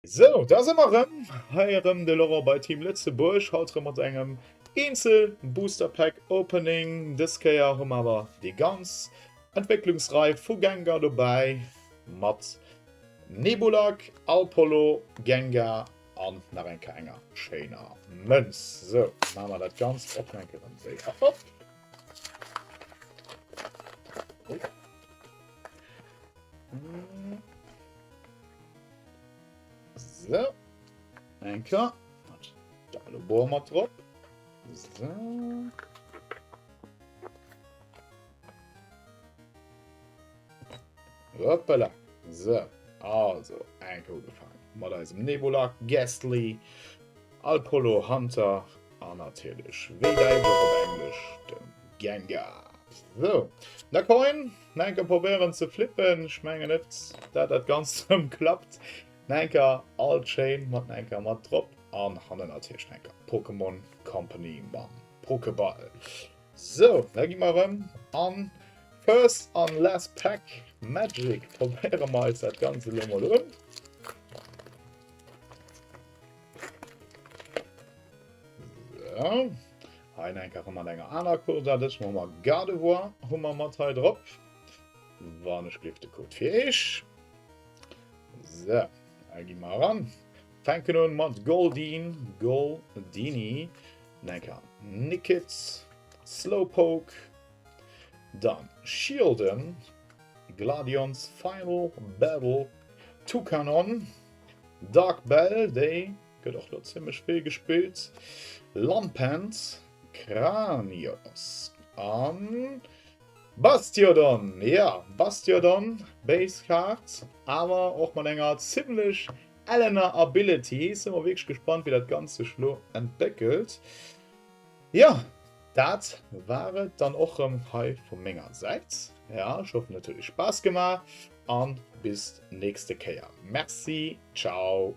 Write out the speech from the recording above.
So, da sind wir heirem de Lorrer bei Team Lützeburg haut mat engem Insel Booster Pack Opening Diskeier hum awer die ganz Entwicklungsreif vu Gengar dabei mat Nebulak, Alpolo, Gengar an nach enke enger Schener Mënz. So ma dat ganz opke se. So enker Bo mat trop. So. Hoppala. So, also enke gefallen. Mat da im Nebulak, Gastly, Alpolo, Hunter an natürlich op Englisch dem Gengar. So, da Coin enke probieren zu flippen, schmengen net, dat ganz klappt. Nenker Allchain mat enker mat trop an hannen Tierschnenker. Pokémon Company man Pokéball. So, da gi mar an First an last Pack Magic probéiere mal dat ganze Lummer un. So. Ein enker man enger aner datch ma mat Gardevoir hummer mat drop. Wann skrifte Code firich. So. Gi mar an. Fenken hun mat Goldini, Nenker Nickets, Slowpoke, dann Shielden, Gladions Final Battle, Toucanon, Dark Bell, déi gët och dat ziemlich veel gespielt, Lampant, Kranios, an Bastiodon, ja, Bastiodon, Basecard, aber auch mal enger ziemlich Eleanor Abilities. Sind wir wirklich gespannt, wie das ganze Schlo entwickelt. Ja, das war dann auch im High von Menger Seite. Ja, ich hoffe natürlich Spaß gemacht und bis nächste Kehr. Merci, ciao.